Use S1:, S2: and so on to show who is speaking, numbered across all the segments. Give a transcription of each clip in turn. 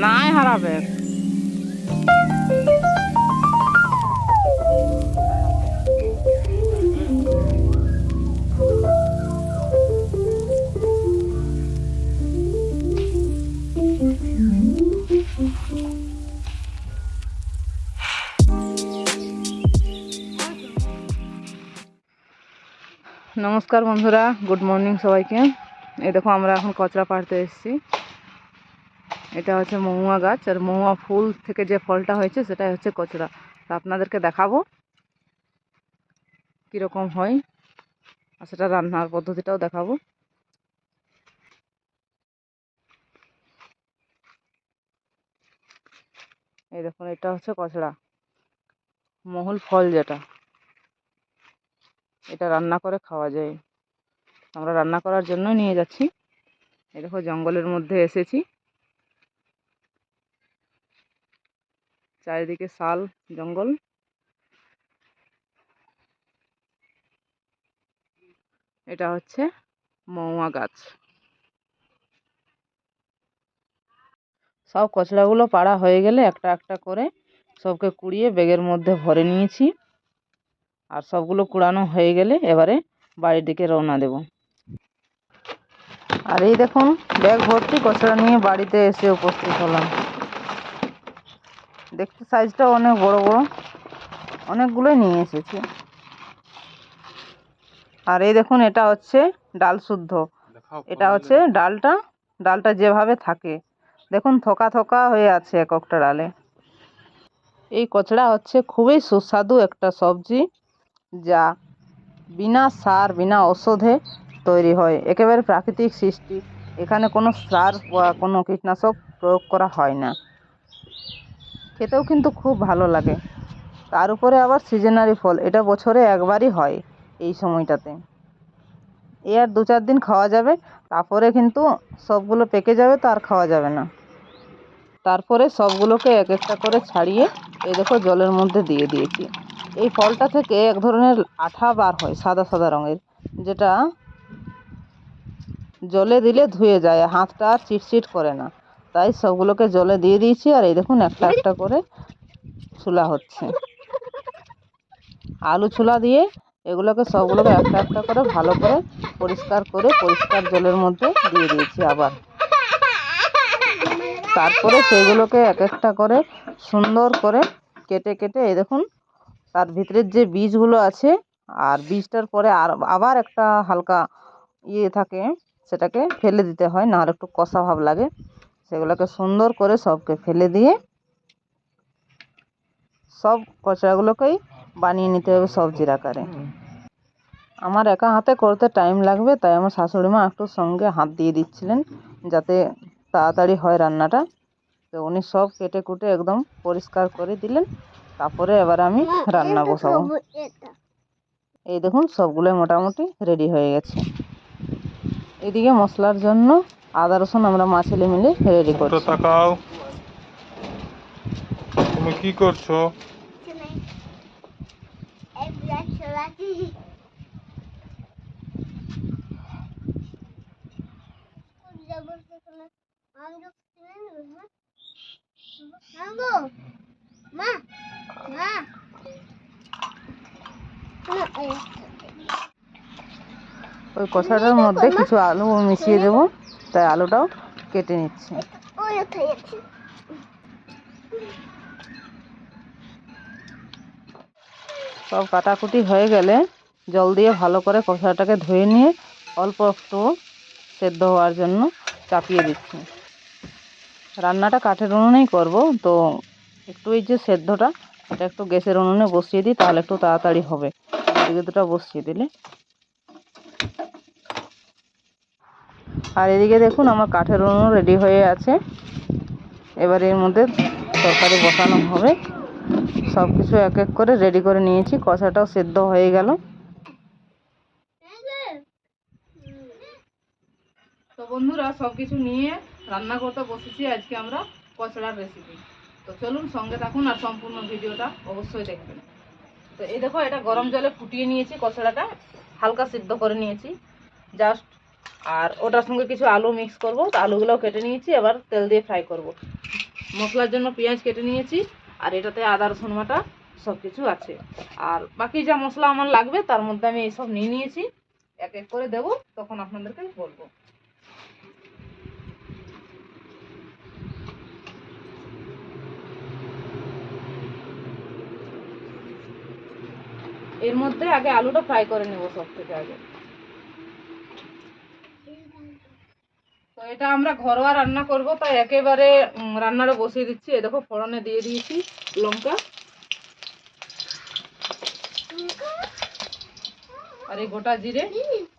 S1: নাই হারাবে। নমস্কার বন্ধুরা, গুড মর্নিং সবাইকে। এই দেখো আমরা এখন কচরা পাড়তে এসেছি। এটা হচ্ছে মহুয়া গাছ, আর মহুয়া ফুল থেকে যে ফলটা হয়েছে সেটাই হচ্ছে কচরা। তা আপনাদেরকে দেখাবো কীরকম হয়, আর সেটা রান্নার পদ্ধতিটাও দেখাবো। এই দেখুন, এটা হচ্ছে কচরা, মহুল ফল যেটা, এটা রান্না করে খাওয়া যায়। আমরা রান্না করার জন্যই নিয়ে যাচ্ছি। এই দেখো জঙ্গলের মধ্যে এসেছি, চারিদিকে শাল জঙ্গল। এটা হচ্ছে মহুয়া গাছ। সব কচড়াগুলো পাড়া হয়ে গেলে একটা একটা করে সবকে কুড়িয়ে ব্যাগের মধ্যে ভরে নিয়েছি। আর সবগুলো কুড়ানো হয়ে গেলে এবারে বাড়ির দিকে রওনা দেব। আর এই দেখুন, ব্যাগ ভর্তি কচড়া নিয়ে বাড়িতে এসে উপস্থিত হলাম। দেখতে সাইজটাও অনেক বড় বড়, অনেকগুলোই নিয়ে এসেছি। আর এই দেখুন, এটা হচ্ছে ডাল শুদ্ধ। এটা হচ্ছে ডালটা যেভাবে থাকে দেখুন, থোকা থোকা হয়ে আছে এক একটা ডালে। এই কচড়া হচ্ছে খুবই সুস্বাদু একটা সবজি, যা বিনা সার বিনা ঔষধে তৈরি হয়, একেবারে প্রাকৃতিক সৃষ্টি। এখানে কোনো সার বা কোনো কীটনাশক প্রয়োগ করা হয় না। খেতেও কিন্তু খুব ভালো লাগে। তার উপরে আবার সিজনারি ফল, এটা বছরে একবারই হয় এই সময়টাতে। আর 2-4 দিন খাওয়া যাবে, তারপরে কিন্তু সবগুলো পেকে যাবে, তো আর খাওয়া যাবে না। তারপরে সবগুলোকে এক একটা করে ছাড়িয়ে এই দেখো জলের মধ্যে দিয়ে দিয়েছি। এই ফলটা থেকে এক ধরনের আঠা বার হয় সাদা সাদা রঙের, যেটা জলে দিলে ধুয়ে যায়, হাতটা আর চিটচিট করে না। তাই সবগুলোকে জলে দিয়ে দিয়েছি। আর এই দেখুন একটা একটা করে ছুলা হচ্ছে, আলু ছুলা দিয়ে এগুলোকে সবগুলোকে একটা একটা করে ভালো করে পরিষ্কার জলের মধ্যে দিয়ে দিয়েছি আবার। তারপরে সেগুলোকে এক একটা করে সুন্দর করে কেটে কেটে এই দেখুন, তার ভিতরের যে বীজগুলো আছে, আর বীজটার পরে আবার একটা হালকা থাকে, সেটাকে ফেলে দিতে হয়, না আর একটু কষা ভাব লাগে। সেগুলোকে সুন্দর করে সবকে ফেলে দিয়ে সব কচড়াগুলোকেই বানিয়ে নিতে হবে সবজির আকারে। আমার একা হাতে করতে টাইম লাগবে, তাই আমার শাশুড়ি মা একটু সঙ্গে হাত দিয়ে দিচ্ছিলেন, যাতে তাড়াতাড়ি হয় রান্নাটা। তো উনি সব কেটে কুটে একদম পরিষ্কার করে দিলেন। তারপরে এবার আমি রান্না বসাবো। এই দেখুন, সবগুলো মোটামুটি রেডি হয়ে গেছে। এদিকে মশলার জন্য আদা রসুন আমরা মা ছেলে মিলে রেডি করছি।
S2: তাকাও, তুমি কি করছো?
S1: ওই কষাটার মধ্যে কিছু আলু মিশিয়ে দেবো, তাই আলুটাও কেটে নিচ্ছি। সব কাটাকুটি হয়ে গেলে জল দিয়ে ভালো করে কষাটাকে ধুয়ে নিয়ে অল্প একটু সেদ্ধ হওয়ার জন্য চাপিয়ে দিচ্ছি। রান্নাটা কাঠের উনুনেই করব, তো একটু এই যে সেদ্ধটা, এটা একটু গ্যাসের উনুনে বসিয়ে দিই, তাহলে একটু তাড়াতাড়ি হবে। এদিকে দুটো বসিয়ে দিলে। আর এদিকে দেখুন, আমার কাঠের উনুন রেডি হয়ে আছে। এবার এর মধ্যে তরকারি বসানো হবে। সব কিছু এক এক করে রেডি করে নিয়েছি, কষাটাও সেদ্ধ হয়ে গেল। তো বন্ধুরা, সব কিছু নিয়ে রান্না করতে বসেছি আজকে আমরা কচড়ার রেসিপি। তো চলুন সঙ্গে থাকুন, আর সম্পূর্ণ ভিডিওটা অবশ্যই দেখবেন। তো এই দেখো, এটা গরম জলে ফুটিয়ে নিয়েছি, কচড়াটা হালকা সিদ্ধ করে নিয়েছি জাস্ট। আর ওটার সঙ্গে কিছু আলু মিক্স করব, তো আলুগুলোও কেটে নিয়েছি, এবার তেল দিয়ে ফ্রাই করব। মশলার জন্য পেঁয়াজ কেটে নিয়েছি, আর এটাতে আদা রসুন বাটা সব কিছু আছে। আর বাকি যা মশলা আমার লাগবে তার মধ্যে আমি এইসব নিয়ে নিয়েছি, এক এক করে দেবো, তখন আপনাদেরকে বলবো। এর মধ্যে আগে আলুটা ফ্রাই করে নেব সব থেকে আগে। তো এটা আমরা ঘরোয়া রান্না করব, তাই একেবারে রান্নাটা বসিয়ে দিচ্ছি। এই দেখো ফোড়নে দিয়ে দিয়েছি লঙ্কা আর এই গোটা জিরে,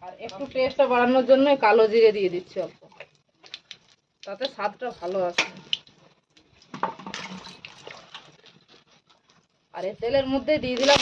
S1: আর একটু টেস্টটা বাড়ানোর জন্য কালো জিরে দিয়ে দিচ্ছি অল্প, তাতে স্বাদটা ভালো আসে। আর এই তেলের মধ্যে দিয়ে দিলাম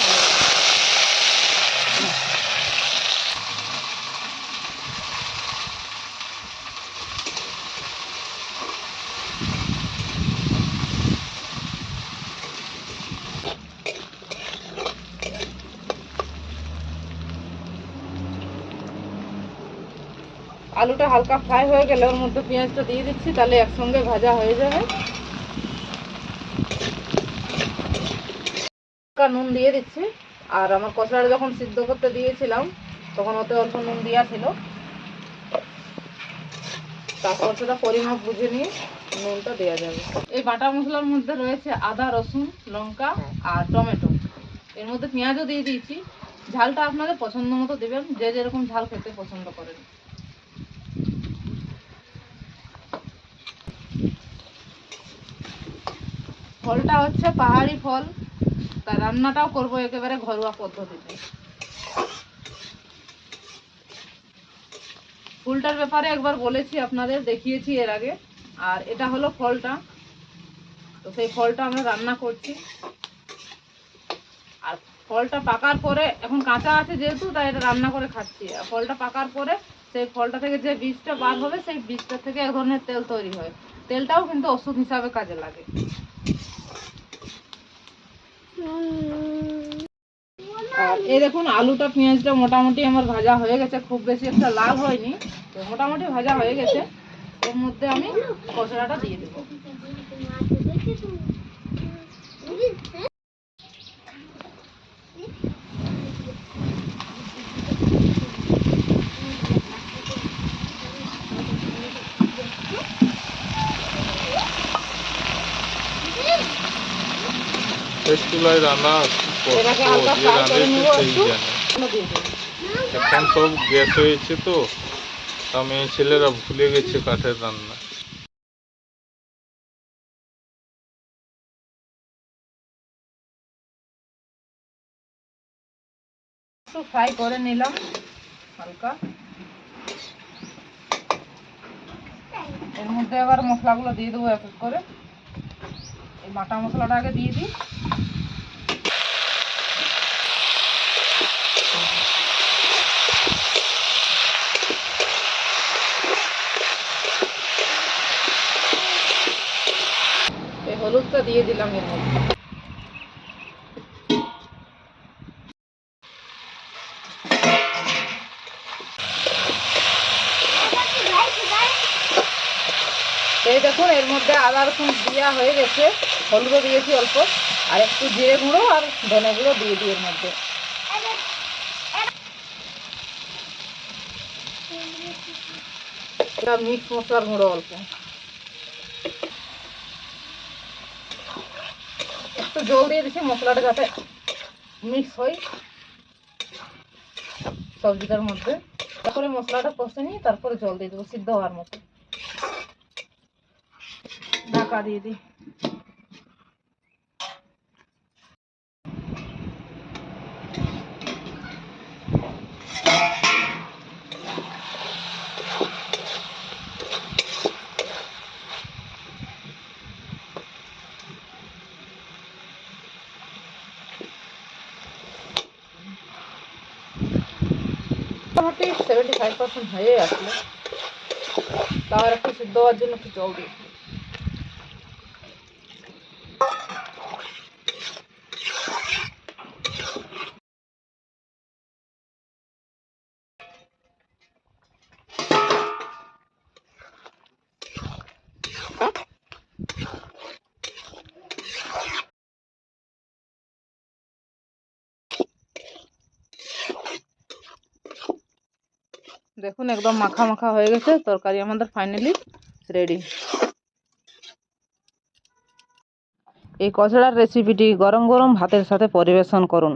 S1: আলুটা হালকা ফ্রাই হয়ে গেলে ওর মধ্যে পেঁয়াজটা দিয়ে দিচ্ছি, তাহলে একসঙ্গে ভাজা হয়ে যাবে। নুন দিয়ে দিচ্ছি, আর আমার কষাটা যখন সিদ্ধ করতে দিয়েছিলাম তখন ওতে অল্প নুন দেওয়া ছিল, তারপর সেটা পরিমাপ বুঝে নিয়ে নুনটা দেওয়া যাবে। এই বাটা মশলার মধ্যে রয়েছে আদা রসুন লঙ্কা আর টমেটো, এর মধ্যে পেঁয়াজও দিয়ে দিয়েছি। ঝালটা আপনাদের পছন্দ মতো দেবেন, যে যেরকম ঝাল খেতে পছন্দ করেন। ফলটা হচ্ছে পাহাড়ি ফল, তাই রান্নাটাও করবো একেবারে ঘরোয়া পদ্ধতিতে। ফুলটার ব্যাপারে একবার বলেছি আপনাদের, দেখিয়েছি এর আগে। আর এটা হলো ফলটা, তো সেই ফলটা আমরা রান্না করছি। আর ফলটা পাকার পরে, এখন কাঁচা আছে যেহেতু তাই এটা রান্না করে খাচ্ছি। আর ফলটা পাকার পরে সেই ফলটা থেকে যে বীজটা বার হবে, সেই বীজটা থেকে এক ধরনের তেল তৈরি হয়। তেলটাও কিন্তু ওষুধ হিসাবে কাজে লাগে। আর এই দেখুন আলুটা পেঁয়াজটা মোটামুটি আমার ভাজা হয়ে গেছে, খুব বেশি একটা লাল হয়নি, তো মোটামুটি ভাজা হয়ে গেছে। এর মধ্যে আমি কচড়াটা দিয়ে দেবো।
S2: চুলায় রান্না
S1: এটাকে হালকা ফ্রাই করে নেবো একটু, দিয়ে দেবো।
S2: এখন সব গ্যাস হয়েছে, তো মেয়ে ছেলেরা ভুলে গেছে কাঠের রান্না।
S1: একটু ফ্রাই করে নিলাম হালকা। এর মধ্যে এবার মশলাগুলো দিয়ে দেবো এক এক করে। এই বাটা মশলাটা আগে দিয়ে দিই। এই হলুদটা দিয়ে দিলাম এর মধ্যে। এই দেখুন এর মধ্যে আদা রসুন দেওয়া হয়ে গেছে, হলুদও দিয়েছি অল্প, আর একটু জিরে গুঁড়ো আর ধনে গুঁড়ো দিয়ে দিই এর মধ্যে। এটা মিক্স মশলার গুঁড়ো অল্প, একটু জল দিয়ে দিচ্ছি মশলাটা যাতে মিক্স হয় সবজিটার মধ্যে। তারপরে মশলাটা কষে নিয়ে তারপরে জল দিয়ে দেবো সিদ্ধ হওয়ার মতো। ঢাকা দিয়ে দিই। মোটামুটি 75% হয়ে আসলো, তাও একটু সিদ্ধ হওয়ার জন্য একটু জল দিই। দেখুন একদম মাখা মাখা হয়ে গেছে, তরকারি আমাদের ফাইনালি রেডি। এই কচড়ার রেসিপিটি গরম গরম ভাতের সাথে পরিবেশন করুন।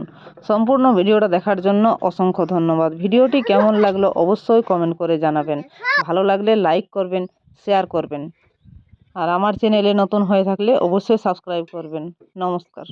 S1: সম্পূর্ণ ভিডিওটা দেখার জন্য অসংখ্য ধন্যবাদ। ভিডিওটি কেমন লাগলো অবশ্যই কমেন্ট করে জানাবেন। ভালো লাগলে লাইক করবেন, শেয়ার করবেন। আর আমার চ্যানেলে নতুন হয়ে থাকলে অবশ্যই সাবস্ক্রাইব করবেন। নমস্কার।